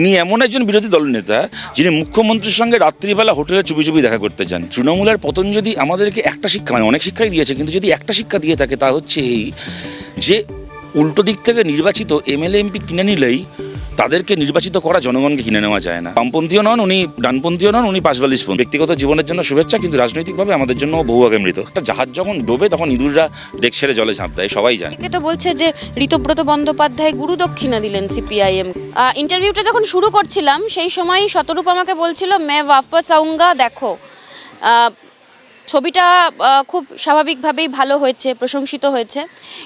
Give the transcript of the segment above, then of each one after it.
ইনি এমন একজন বিরোধী দলনেতা যিনি মুখ্যমন্ত্রীর সঙ্গে রাত্রিবেলা হোটেলে চুপি চুপি দেখা করতে চান। তৃণমূলের পতন যদি আমাদেরকে একটা শিক্ষা, মানে অনেক শিক্ষাই দিয়েছে, কিন্তু যদি একটা শিক্ষা দিয়ে থাকে তা হচ্ছে এই যে উল্টো দিক থেকে নির্বাচিত এমএলএ এমপি কিনে নিলেই তাদেরকে নির্বাচিত করা জনগণকে কিনে নেওয়া যায় না। বামপন্থীও নন উনি, ডানপন্থীও নন উনি, পাঁচবালিশপন্থী। ব্যক্তিগত জীবনের জন্য শুভেচ্ছা, কিন্তু রাজনৈতিকভাবে আমাদের জন্য বহু আগে মৃত। একটা জাহাজ যখন ডোবে তখন ইঁদুররা ডেক ছেড়ে জলে ঝাঁপ দেয়, সবাই জানে। তো বলছে যে ঋতব্রত বন্দ্যোপাধ্যায় গুরু দক্ষিণা দিলেন সিপিআইএম। ইন্টারভিউটা যখন শুরু করছিলাম সেই সময় শতরূপ আমাকে বলছিল মে ওয়াপস আউঙ্গা, দেখো ছবিটা খুব স্বাভাবিকভাবেই ভালো হয়েছে, প্রশংসিত হয়েছে,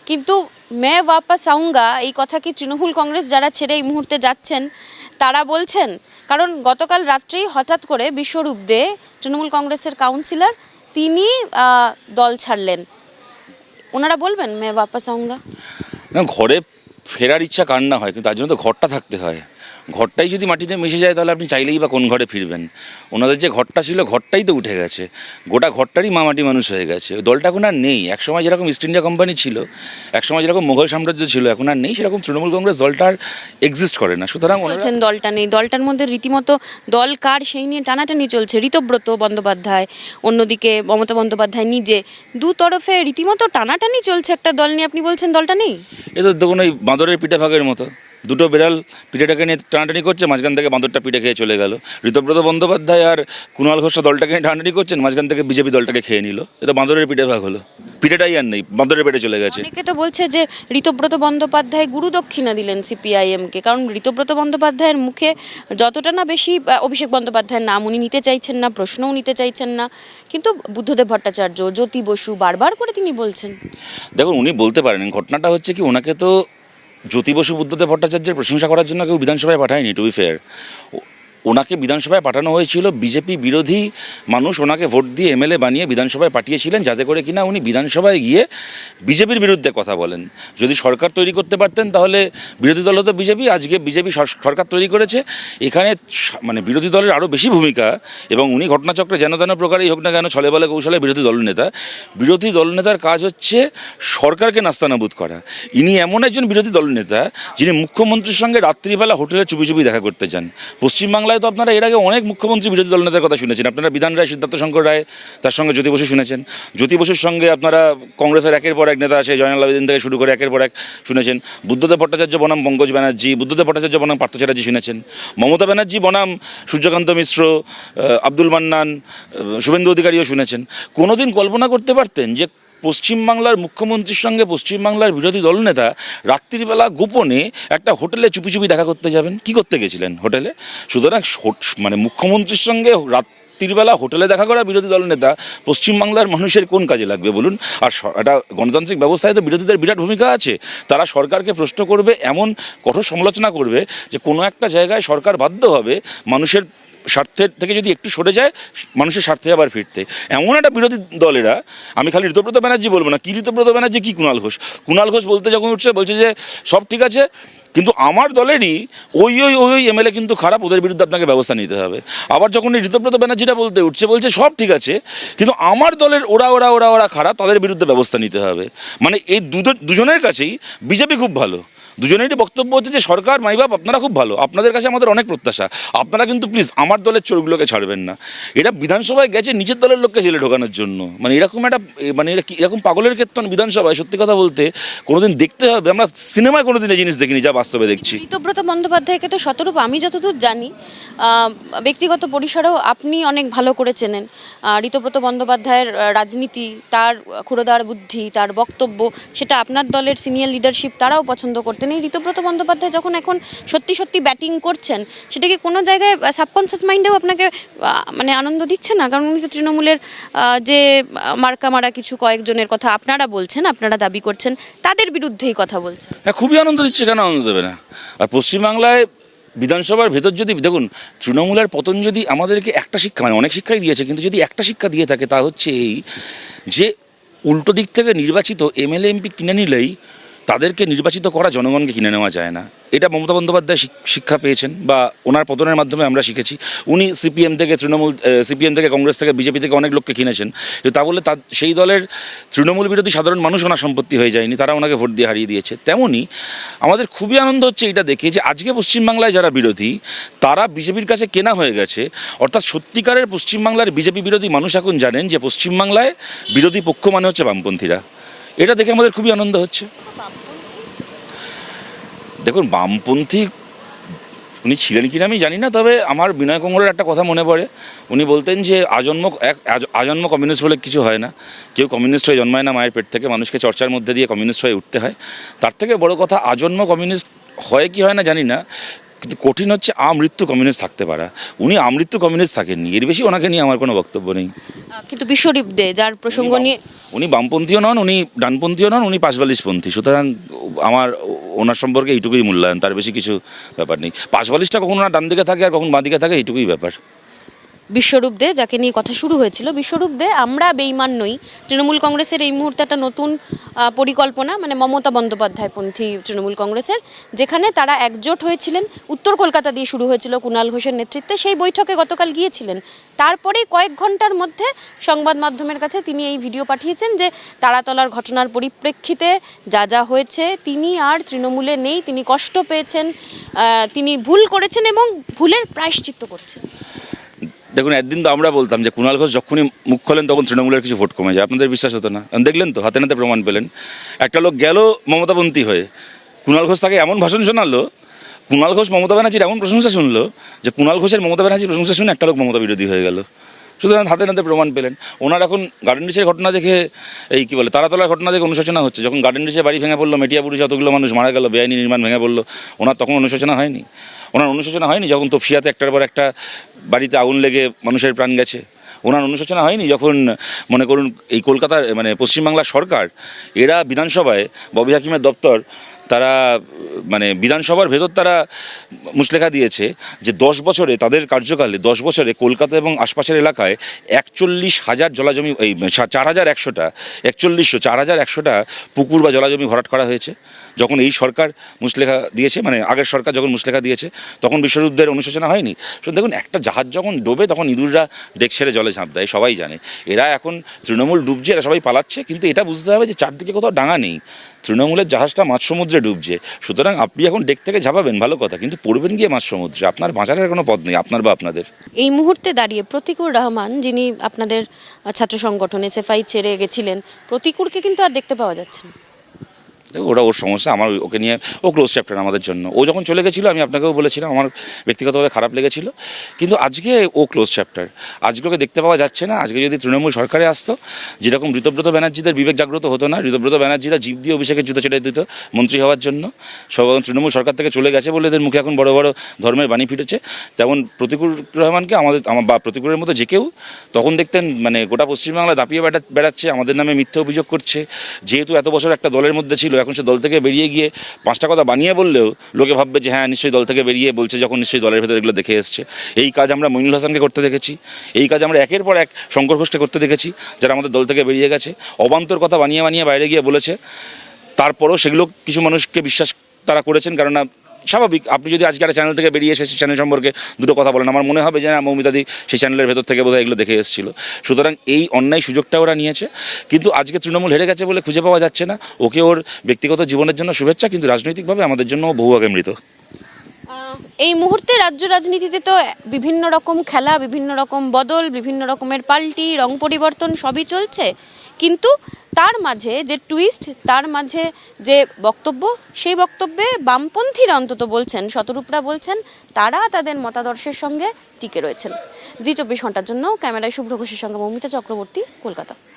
কিন্তু মে ওয়াপস আউঙ্গা এই কথা কি তৃণমূল কংগ্রেস যারা ছেড়ে এই মুহূর্তে যাচ্ছেন তারা বলছেন? কারণ গতকাল রাত্রেই হঠাৎ করে বিশ্বরূপ দে, তৃণমূল কংগ্রেসের কাউন্সিলর, তিনি দল ছাড়লেন। ওনারা বলবেন মে ওয়াপস আউঙ্গা? ঘরে ফেরার ইচ্ছা কার না হয়, কিন্তু তার জন্য তো ঘরটা থাকতে হয়। ঘরটাই যদি মাটিতে মিশে যায় তাহলে আপনি চাইলেই বা কোন ঘরে ফিরবেন? ওনাদের যে ঘরটা ছিল ঘরটাই তো উঠে গেছে, গোটা ঘরটারই মাটি মানুষ হয়ে গেছে। ওই দলটা এখন আর নেই। একসময় যেরকম ইস্ট ইন্ডিয়া কোম্পানি ছিল, একসময় যেরকম মোগল সাম্রাজ্য ছিল, এখন আর নেই সেরকম। তৃণমূল কংগ্রেস দলটা আর এক্সিস্ট করে না। সুতরাং বলছেন দলটা নেই, দলটার মধ্যে রীতিমতো দল কার সেই নিয়ে টানাটানি চলছে। ঋতব্রত বন্দ্যোপাধ্যায়, অন্যদিকে মমতা বন্দ্যোপাধ্যায় নিজে, দু তরফে রীতিমতো টানাটানি চলছে একটা দল নিয়ে। আপনি বলছেন দলটা নেই? এ তো দেখুন ওই বাঁদরের পিঠে ভাগের মতো, দুটো বিড়াল পিঠেটাকে নিয়ে টানাটানি করছে, মাঝখান থেকে বাঁদরটা পিঠে খেয়ে চলে গেল। ঋতব্রত বন্দ্যোপাধ্যায় আর কুণাল ঘোষ দলটাকে নিয়ে টানাটানি করছেন, মাঝখান থেকে বিজেপি দলটাকে খেয়ে নিল। এটা বাঁদরের পিঠে ভাগ হলো, পিঠেটাই আর নেই, বাঁদরের পেটে চলে গেছে। অনেকে তো বলছে যে ঋতব্রত বন্দ্যোপাধ্যায় গুরু দক্ষিণা দিলেন সিপিআইএমকে, কারণ ঋতব্রত বন্দ্যোপাধ্যায়ের মুখে যতটা না বেশি অভিষেক বন্দ্যোপাধ্যায়ের নাম উনি নিতে চাইছেন না, প্রশ্নও নিতে চাইছেন না, কিন্তু বুদ্ধদেব ভট্টাচার্য, জ্যোতি বসু বারবার করে তিনি বলছেন। দেখুন উনি বলতে পারেন, ঘটনাটা হচ্ছে কি, ওনাকে তো জ্যোতি বসু বুদ্ধদেব ভট্টাচার্যের প্রশংসা করার জন্য কেউ বিধানসভায় পাঠায়নি। টু বি ফেয়ার, ওনাকে বিধানসভায় পাঠানো হয়েছিল বিজেপি বিরোধী মানুষ ওনাকে ভোট দিয়ে এমএলএ বানিয়ে বিধানসভায় পাঠিয়েছিলেন, যাতে করে কিনা উনি বিধানসভায় গিয়ে বিজেপির বিরুদ্ধে কথা বলেন। যদি সরকার তৈরি করতে পারতেন তাহলে, বিরোধী দল হতো বিজেপি, আজকে বিজেপি সরকার তৈরি করেছে। এখানে মানে বিরোধী দলের আরও বেশি ভূমিকা, এবং উনি ঘটনাচক্রে যেন তেন প্রকারেই হোক না কেন, ছলে বলে কৌশলে বিরোধী দলনেতা। বিরোধী দলনেতার কাজ হচ্ছে সরকারকে নাস্তানাবুদ করা। ইনি এমন একজন বিরোধী দলনেতা যিনি মুখ্যমন্ত্রীর সঙ্গে রাত্রিবেলা হোটেলে চুপি চুপি দেখা করতে চান। পশ্চিমবাংলায় তো আপনারা এর আগে অনেক মুখ্যমন্ত্রী বিরোধী দলনেতার কথা শুনেছেন। আপনারা বিধান রায়, সিদ্ধার্থ শঙ্কর রায়, তার সঙ্গে জ্যোতি বসু শুনেছেন। জ্যোতি বসুর সঙ্গে আপনারা কংগ্রেসের একের পর এক নেতা আছে, জয়নাল আবেদিন থেকে শুরু করে একের পর এক শুনেছেন। বুদ্ধদেব ভট্টাচার্য বনাম পঙ্কজ ব্যানার্জি, বুদ্ধদেব ভট্টাচার্য বনাম পার্থ চ্যাটার্জি শুনেছেন। মমতা ব্যানার্জি বনাম সূর্যকান্ত মিশ্র, আব্দুল মান্নান, শুভেন্দু অধিকারীও শুনেছেন। কোনোদিন কল্পনা করতে পারতেন যে পশ্চিমবাংলার মুখ্যমন্ত্রীর সঙ্গে পশ্চিমবাংলার বিরোধী দলনেতা রাত্রিবেলা গোপনে একটা হোটেলে চুপি চুপি দেখা করতে যাবেন? কি করতে গেছিলেন হোটেলে? সুতরাং মানে মুখ্যমন্ত্রীর সঙ্গে রাত্রিবেলা হোটেলে দেখা করা বিরোধী দলনেতা পশ্চিমবাংলার মানুষের কোন কাজে লাগবে বলুন? আর একটা গণতান্ত্রিক ব্যবস্থায় তো বিরোধীদের বিরাট ভূমিকা আছে। তারা সরকারকে প্রশ্ন করবে, এমন কঠোর সমালোচনা করবে যে কোনো একটা জায়গায় সরকার বাধ্য হবে মানুষের স্বার্থের থেকে যদি একটু সরে যায়, মানুষের স্বার্থে আবার ফিরতে। এমন একটা বিরোধী দলেরা, আমি খালি ঋতব্রত ব্যানার্জি বলবো না, কি ঋতব্রত ব্যানার্জি কি কুণাল ঘোষ বলতে যখন উঠছে, বলছে যে সব ঠিক আছে, কিন্তু আমার দলেরই ওই ওই ওই এমএলএ কিন্তু খারাপ, ওদের বিরুদ্ধে আপনাকে ব্যবস্থা নিতে হবে। আবার যখন এই ঋতব্রত ব্যানার্জিটা বলতে উঠছে, বলছে সব ঠিক আছে কিন্তু আমার দলের ওরা ওরা ওরা ওরা খারাপ, তাদের বিরুদ্ধে ব্যবস্থা নিতে হবে। মানে এই দুজনের কাছেই বিজেপি খুব ভালো। দুজনেরই বক্তব্য হচ্ছে যে সরকার, মাইবাপ, আপনারা খুব ভালো, আপনাদের কাছে আমাদের অনেক প্রত্যাশা, আপনারা কিন্তু প্লিজ আমার দলের চোরগুলোকে ছাড়বেন না। এরা বিধানসভায় গেছে নিজের দলের লোককে জেলে ঢোকানোর জন্য। মানে এরকম একটা, মানে এরা এরকম পাগলের কীর্তন বিধানসভায়, সত্যি কথা বলতে কোনোদিন দেখতে হবে। আমরা সিনেমায় কোনোদিন এই জিনিস দেখিনি, যা বাস্তবে দেখছি। ঋতব্রত বন্দ্যোপাধ্যায়কে তো শতরূপ আমি যতদূর জানি ব্যক্তিগত পরিসরেও আপনি অনেক ভালো করে চেনেন। ঋতব্রত বন্দ্যোপাধ্যায়ের রাজনীতি, তার ক্ষুরোদার বুদ্ধি, তার বক্তব্য, সেটা আপনার দলের সিনিয়র লিডারশিপ তারাও পছন্দ করতেন। এই ঋতব্রত বন্দ্যোপাধ্যায় যখন এখন সত্যি সত্যি ব্যাটিং করছেন, সেটা কি কোনো জায়গায় সাবকনসিয়াস মাইন্ডেও আপনাকে মানে আনন্দ দিচ্ছে না? কারণ উনি তো তৃণমূলের যে মার্কা মারা কিছু কয়েকজনের কথা আপনারা বলছেন, আপনারা দাবি করছেন, তাদের বিরুদ্ধেই কথা বলছেন। হ্যাঁ, খুবই আনন্দ দিচ্ছে, কেন আনন্দ দেবে না? আর পশ্চিমবাংলায় বিধানসভার ভেতর যদি দেখুন, তৃণমূলের পতন যদি আমাদেরকে একটা শিক্ষা, মানে অনেক শিক্ষাই দিয়েছে, কিন্তু যদি একটা শিক্ষা দিয়ে থাকে তা হচ্ছে এই যে উল্টো দিক থেকে নির্বাচিত এমএলএ এমপি কিনে নিলেই তাদেরকে নির্বাচিত করা জনগণকে কিনে নেওয়া যায় না। এটা মমতা বন্দ্যোপাধ্যায় শিক্ষা পেয়েছেন বা ওনার পতনের মাধ্যমে আমরা শিখেছি। উনি সিপিএম থেকে তৃণমূল, সিপিএম থেকে কংগ্রেস থেকে বিজেপি থেকে অনেক লোককে কিনেছেন, কিন্তু তা বলে তার সেই দলের তৃণমূল বিরোধী সাধারণ মানুষ ওনার সম্পত্তি হয়ে যায়নি, তারা ওনাকে ভোট দিয়ে হারিয়ে দিয়েছে। তেমনই আমাদের খুবই আনন্দ হচ্ছে এটা দেখে যে আজকে পশ্চিমবাংলায় যারা বিরোধী তারা বিজেপির কাছে কেনা হয়ে গেছে। অর্থাৎ সত্যিকারের পশ্চিমবাংলার বিজেপি বিরোধী মানুষ এখন জানেন যে পশ্চিমবাংলায় বিরোধী পক্ষ মানে হচ্ছে বামপন্থীরা। এটা দেখে আমাদের খুবই আনন্দ হচ্ছে। দেখুন, বামপন্থী উনি ছিলেন কিনা আমি জানি না, তবে আমার বিনয় কঙ্গরের একটা কথা মনে পড়ে। উনি বলতেন যে আজন্ম কমিউনিস্ট বলে কিছু হয় না, কেউ কমিউনিস্ট হয়ে জন্মায় না মায়ের পেট থেকে, মানুষকে চর্চার মধ্যে দিয়ে কমিউনিস্ট হয়ে উঠতে হয়। তার থেকে বড় কথা, আজন্ম কমিউনিস্ট হয় কি হয় না জানি না, কিন্তু কঠিন হচ্ছে আমৃত্যু কমিউনিস্ট থাকতে পারা। উনি আমৃত্যু কমিউনিস্ট থাকেননি, এর বেশি ওনাকে নিয়ে আমার কোনো বক্তব্য নেই। কিন্তু বিশ্বদীপ দে যার প্রসঙ্গ নিয়ে, উনি বামপন্থীও নন, উনি ডানপন্থীও নন, উনি পাঁচবালিশপন্থী। সুতরাং আমার ওনার সম্পর্কে এইটুকুই মূল্যায়ন, তার বেশি কিছু ব্যাপার নেই। পাঁচবালিশটা কখন ওনার ডান দিকে থাকে আর কখন বাঁ দিকে থাকে, এইটুকুই ব্যাপার। বিশ্বরূপ দে যাকে নিয়ে কথা শুরু হয়েছিল, বিশ্বরূপ দে আমরা বেইমান নই, তৃণমূল কংগ্রেসের এই মুহূর্তে একটা নতুন পরিকল্পনা, মানে মমতা বন্দ্যোপাধ্যায় পন্থী তৃণমূল কংগ্রেসের, যেখানে তারা একজোট হয়েছিলেন। উত্তর কলকাতা দিয়ে শুরু হয়েছিল কুণাল ঘোষের নেতৃত্বে, সেই বৈঠকে গতকাল গিয়েছিলেন। তারপরে কয়েক ঘন্টার মধ্যে সংবাদ মাধ্যমের কাছে তিনি এই ভিডিও পাঠিয়েছেন যে তারাতলার ঘটনার পরিপ্রেক্ষিতে যা যা হয়েছে, তিনি আর তৃণমূলে নেই, তিনি কষ্ট পেয়েছেন, তিনি ভুল করেছেন এবং ভুলের প্রায়শ্চিত্ত করছেন। দেখুন, একদিন তো আমরা বলতাম যে কুণাল ঘোষ যখনই মুখ খোলেন তখন তৃণমূলের কিছু ভোট কমে যায়, আপনাদের বিশ্বাস হতো না। দেখলেন তো, হাতে নাতে প্রমাণ পেলেন। একটা লোক গেল মমতাপন্থী হয়ে, কুণাল ঘোষ তাকে এমন ভাষণ শোনালো, কুণাল ঘোষ মমতা ব্যানার্জির এমন প্রশংসা শুনলো যে কুণাল ঘোষের মমতা ব্যানার্জির প্রশংসা শুনে একটা লোক মমতা বিরোধী হয়ে গেল। সুতরাং হাতে নাতে প্রমাণ পেলেন। ওনার এখন গার্ডেন রিচের ঘটনা দেখে, এই কী বলে, তারাতলার ঘটনা দেখে অনুশোচনা হচ্ছে। যখন গার্ডেন রিচে বাড়ি ভেঙে পড়লো, মেটিয়াপুরে যতগুলো মানুষ মারা গেল, বেআইনি নির্মাণ ভেঙে পড়লো, ওনার তখন অনুশোচনা হয়নি? ওনার অনুশোচনা হয়নি যখন তপসিয়াতে একটার পর একটা বাড়িতে আগুন লেগে মানুষের প্রাণ গেছে? ওনার অনুশোচনা হয়নি যখন, মনে করুন, এই কলকাতার মানে পশ্চিমবাংলার সরকার এরা বিধানসভায় ববি হাকিমের দপ্তর, তারা মানে বিধানসভার ভেতর তারা মুচলেখা দিয়েছে যে 10 বছরে, তাদের কার্যকালে 10 বছরে কলকাতা এবং আশপাশের এলাকায় 41,000 জলাজমি, এই 4,100টা পুকুর বা জলাজমি ভরাট করা হয়েছে। যখন এই সরকার মুচলেখা দিয়েছে, মানে আগের সরকার যখন মুচলেখা দিয়েছে, তখন বিশ্বরূপদের অনুশোচনা হয়নি? দেখুন, একটা জাহাজ যখন ডোবে তখন ইঁদুররা ডেক ছেড়ে জলে ঝাঁপ দেয়, সবাই জানে। এরা এখন তৃণমূল ডুবছে, এরা সবাই পালাচ্ছে, কিন্তু এটা বুঝতে হবে যে চারদিকে কোথাও ডাঙা নেই, তৃণমূলের জাহাজটা মাঝ সমুদ্রে ডুবছে। সুতরাং আপনি এখন ডেক থেকে ঝাঁপাবেন ভালো কথা, কিন্তু পড়বেন গিয়ে মাঝ সমুদ্রে, আপনার বাঁচার কোনো পথ নেই, আপনার বা আপনাদের। এই মুহূর্তে দাঁড়িয়ে প্রতিকুর রহমান, যিনি আপনাদের ছাত্র সংগঠন এসএফআই ছেড়ে গেছিলেন, প্রতিকুরকে কিন্তু আর দেখতে পাওয়া যাচ্ছে না। ওটা ওর সমস্যা, আমার ওকে নিয়ে, ও ক্লোজ চ্যাপ্টার আমাদের জন্য। ও যখন চলে গেছিলো আমি আপনাকেও বলেছিলাম আমার ব্যক্তিগতভাবে খারাপ লেগেছিল, কিন্তু আজকে ও ক্লোজ চ্যাপ্টার। আজকে ওকে দেখতে পাওয়া যাচ্ছে না। আজকে যদি তৃণমূল সরকারে আসতো, যেরকম ঋতব্রত ব্যানার্জিদের বিবেক জাগ্রত হতো না, ঋতব্রত ব্যানার্জিরা জীব দিয়ে অভিষেকের জুতো ছেড়ে দিত মন্ত্রী হওয়ার জন্য, সব তৃণমূল সরকার থেকে চলে গেছে বলে এদের মুখে এখন বড় বড় ধর্মের বাণী ফিটেছে, তেমন প্রতিকুর রহমানকে আমার বা প্রতিকুরের মতো যে কেউ তখন দেখতেন মানে গোটা পশ্চিমবাংলা দাপিয়ে বেড়াচ্ছে, আমাদের নামে মিথ্যে অভিযোগ করছে। যেহেতু এত বছর একটা দলের মধ্যে ছিল, এখন সে দল থেকে বেরিয়ে গিয়ে 5টা কথা বানিয়ে বললেও লোকে ভাববে যে হ্যাঁ নিশ্চয়ই দল থেকে বেরিয়ে বলছে, যখন নিশ্চয়ই দলের ভেতর এগুলো দেখে এসছে। এই কাজ আমরা মইনুল হাসানকে করতে দেখেছি, এই কাজ আমরা একের পর এক শঙ্কর ঘোষকে করতে দেখেছি, যারা আমাদের দল থেকে বেরিয়ে গেছে, অবান্তর কথা বানিয়ে বানিয়ে বাইরে গিয়ে বলেছে। তারপরও সেগুলো কিছু মানুষকে বিশ্বাস তারা করেছেন, কারণ স্বাভাবিক, আপনি যদি আজকে একটা চ্যানেল থেকে বেরিয়ে এসে সেই চ্যানেল সম্পর্কে দুটো কথা বলেন, আমার মনে হবে যে না, মৌমিতাদি সেই চ্যানেলের ভেতর থেকে বোধহয় এগুলো দেখে এসেছিল। সুতরাং এই অন্যায় সুযোগটা ওরা নিয়েছে, কিন্তু আজকে তৃণমূল হেরে গেছে বলে খুঁজে পাওয়া যাচ্ছে না ওকে। ওর ব্যক্তিগত জীবনের জন্য শুভেচ্ছা, কিন্তু রাজনৈতিকভাবে আমাদের জন্য বহু আগে মৃত। এই মুহূর্তে রাজ্য রাজনীতিতে তো বিভিন্ন রকম খেলা, বিভিন্ন রকম বদল, বিভিন্ন রকমের পাল্টি, রং পরিবর্তন সবই চলছে, কিন্তু তার মাঝে যে টুইস্ট, তার মাঝে যে বক্তব্য, সেই বক্তব্যে বামপন্থীরা অন্তত বলছেন, শতরূপরা বলছেন, তারা তাদের মতাদর্শের সঙ্গে টিকে রয়েছেন। জি 24 ঘন্টার জন্য ক্যামেরায় শুভ্র ঘোষের সঙ্গে মৌমিতা চক্রবর্তী, কলকাতা।